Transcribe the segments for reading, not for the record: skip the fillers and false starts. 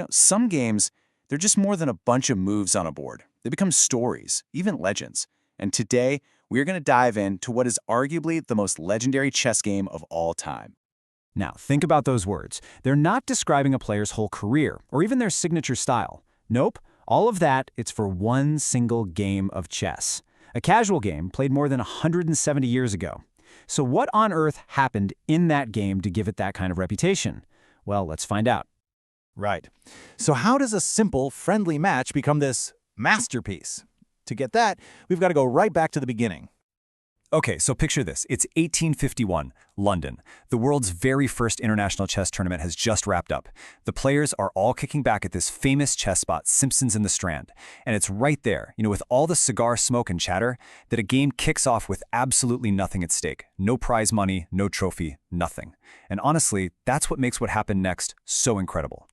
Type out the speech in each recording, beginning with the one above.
Some games, they're just more than a bunch of moves on a board. They become stories, even legends. And today, we're going to dive into what is arguably the most legendary chess game of all time. Now, think about those words. They're not describing a player's whole career or even their signature style. Nope, all of that, it's for one single game of chess. A casual game played more than 170 years ago. So what on earth happened in that game to give it that kind of reputation? Well, let's find out. Right. So how does a simple, friendly match become this masterpiece? To get that, we've got to go right back to the beginning. Okay, so picture this. It's 1851, London. The world's very first international chess tournament has just wrapped up. The players are all kicking back at this famous chess spot, Simpson's in the Strand. And it's right there, with all the cigar smoke and chatter, that a game kicks off with absolutely nothing at stake. No prize money, no trophy, nothing. And honestly, that's what makes what happened next so incredible.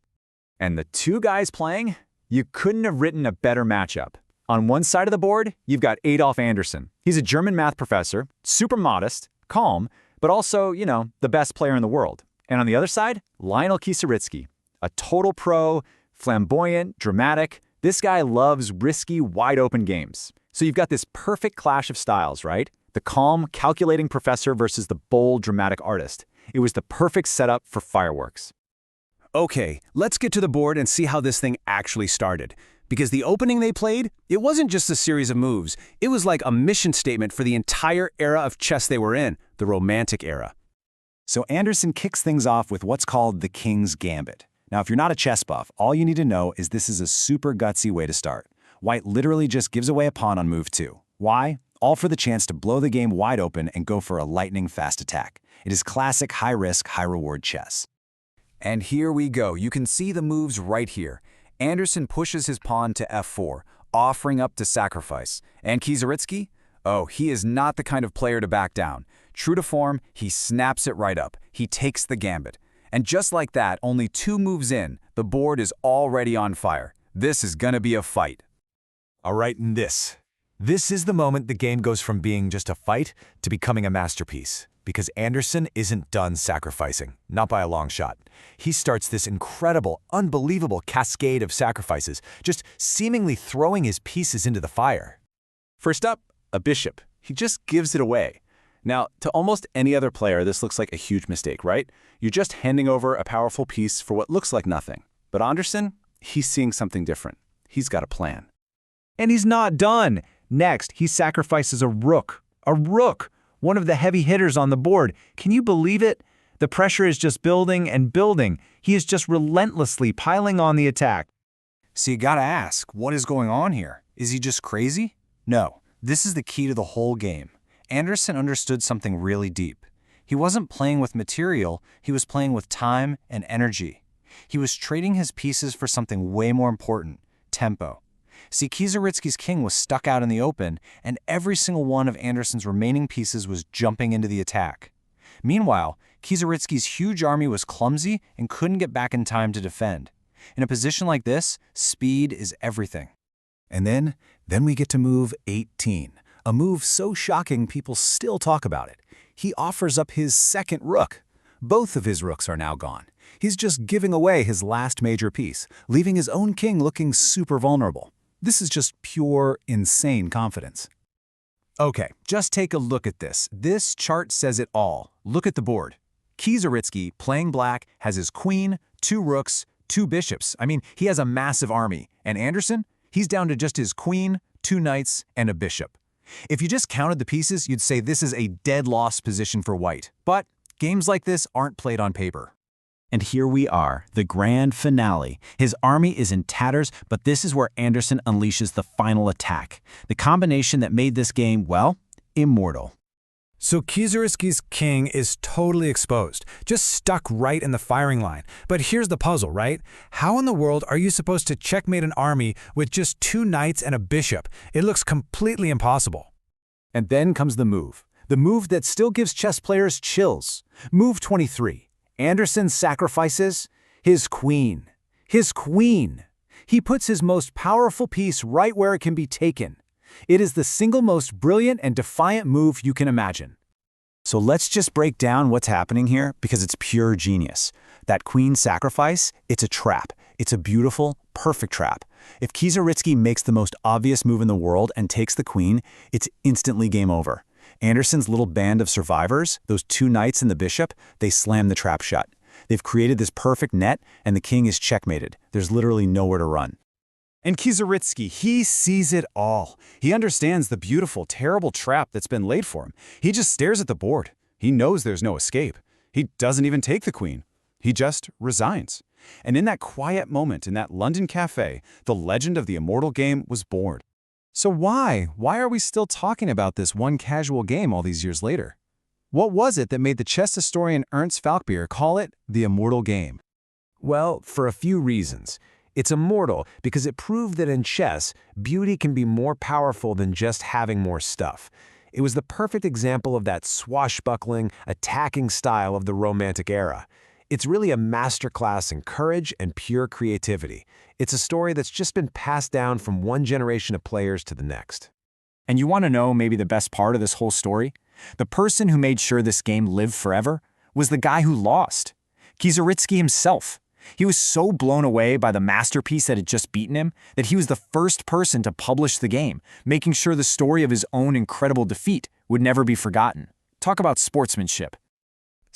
And the two guys playing? You couldn't have written a better matchup. On one side of the board, you've got Adolf Andersen. He's a German math professor, super modest, calm, but also, the best player in the world. And on the other side, Lionel Kieseritzky, a total pro, flamboyant, dramatic. This guy loves risky, wide-open games. So you've got this perfect clash of styles, right? The calm, calculating professor versus the bold, dramatic artist. It was the perfect setup for fireworks. Okay, let's get to the board and see how this thing actually started. Because the opening they played, it wasn't just a series of moves. It was like a mission statement for the entire era of chess they were in, the Romantic era. So Andersen kicks things off with what's called the King's Gambit. Now, if you're not a chess buff, all you need to know is this is a super gutsy way to start. White literally just gives away a pawn on move 2. Why? All for the chance to blow the game wide open and go for a lightning-fast attack. It is classic high-risk, high-reward chess. And here we go. You can see the moves right here. Andersen pushes his pawn to f4, offering up to sacrifice. And Kieseritzky? Oh, he is not the kind of player to back down. True to form, he snaps it right up. He takes the gambit. And just like that, only 2 moves in, the board is already on fire. This is gonna be a fight. All right, and this is the moment the game goes from being just a fight to becoming a masterpiece. Because Andersen isn't done sacrificing, not by a long shot. He starts this incredible, unbelievable cascade of sacrifices, just seemingly throwing his pieces into the fire. First up, a bishop. He just gives it away. Now, to almost any other player, this looks like a huge mistake, right? You're just handing over a powerful piece for what looks like nothing. But Andersen, he's seeing something different. He's got a plan. And he's not done. Next, he sacrifices a rook. A rook! One of the heavy hitters on the board. Can you believe it? The pressure is just building and building. He is just relentlessly piling on the attack. So you gotta ask, what is going on here? Is he just crazy? No, this is the key to the whole game. Andersen understood something really deep. He wasn't playing with material, he was playing with time and energy. He was trading his pieces for something way more important, tempo. See, Kieseritzky's king was stuck out in the open, and every single one of Andersen's remaining pieces was jumping into the attack. Meanwhile, Kieseritzky's huge army was clumsy and couldn't get back in time to defend. In a position like this, speed is everything. And then we get to move 18, a move so shocking people still talk about it. He offers up his second rook. Both of his rooks are now gone. He's just giving away his last major piece, leaving his own king looking super vulnerable. This is just pure, insane confidence. Okay, just take a look at this. This chart says it all. Look at the board. Kieseritzky, playing black, has his queen, 2 rooks, 2 bishops. I mean, he has a massive army. And Andersen? He's down to just his queen, 2 knights, and a bishop. If you just counted the pieces, you'd say this is a dead lost position for white. But games like this aren't played on paper. And here we are, the grand finale. His army is in tatters, but this is where Andersen unleashes the final attack. The combination that made this game, well, immortal. So Kieseritzky's king is totally exposed, just stuck right in the firing line. But here's the puzzle, right? How in the world are you supposed to checkmate an army with just 2 knights and a bishop? It looks completely impossible. And then comes the move that still gives chess players chills. Move 23. Andersen sacrifices his queen. His queen. He puts his most powerful piece right where it can be taken. It is the single most brilliant and defiant move you can imagine. So let's just break down what's happening here because it's pure genius. That queen sacrifice, it's a trap. It's a beautiful, perfect trap. If Kieseritzky makes the most obvious move in the world and takes the queen, it's instantly game over. Andersen's little band of survivors, those 2 knights and the bishop, they slam the trap shut. They've created this perfect net, and the king is checkmated. There's literally nowhere to run. And Kieseritzky, he sees it all. He understands the beautiful, terrible trap that's been laid for him. He just stares at the board. He knows there's no escape. He doesn't even take the queen. He just resigns. And in that quiet moment in that London cafe, the legend of the Immortal game was born. So why are we still talking about this one casual game all these years later? What was it that made the chess historian Ernst Falkbeer call it the Immortal game? Well, for a few reasons. It's immortal because it proved that in chess, beauty can be more powerful than just having more stuff. It was the perfect example of that swashbuckling, attacking style of the Romantic era. It's really a masterclass in courage and pure creativity. It's a story that's just been passed down from one generation of players to the next. And you want to know maybe the best part of this whole story? The person who made sure this game lived forever was the guy who lost, Kieseritzky himself. He was so blown away by the masterpiece that had just beaten him that he was the first person to publish the game, making sure the story of his own incredible defeat would never be forgotten. Talk about sportsmanship.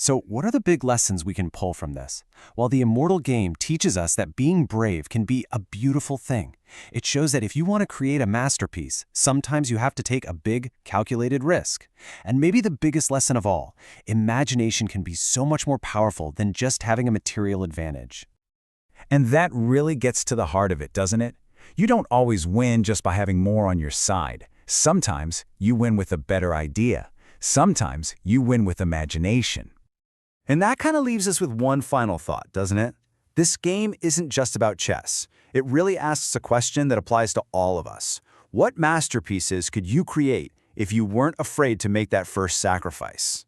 So what are the big lessons we can pull from this? While the Immortal game teaches us that being brave can be a beautiful thing, it shows that if you want to create a masterpiece, sometimes you have to take a big, calculated risk. And maybe the biggest lesson of all, imagination can be so much more powerful than just having a material advantage. And that really gets to the heart of it, doesn't it? You don't always win just by having more on your side. Sometimes you win with a better idea. Sometimes you win with imagination. And that kind of leaves us with one final thought, doesn't it? This game isn't just about chess. It really asks a question that applies to all of us. What masterpieces could you create if you weren't afraid to make that first sacrifice?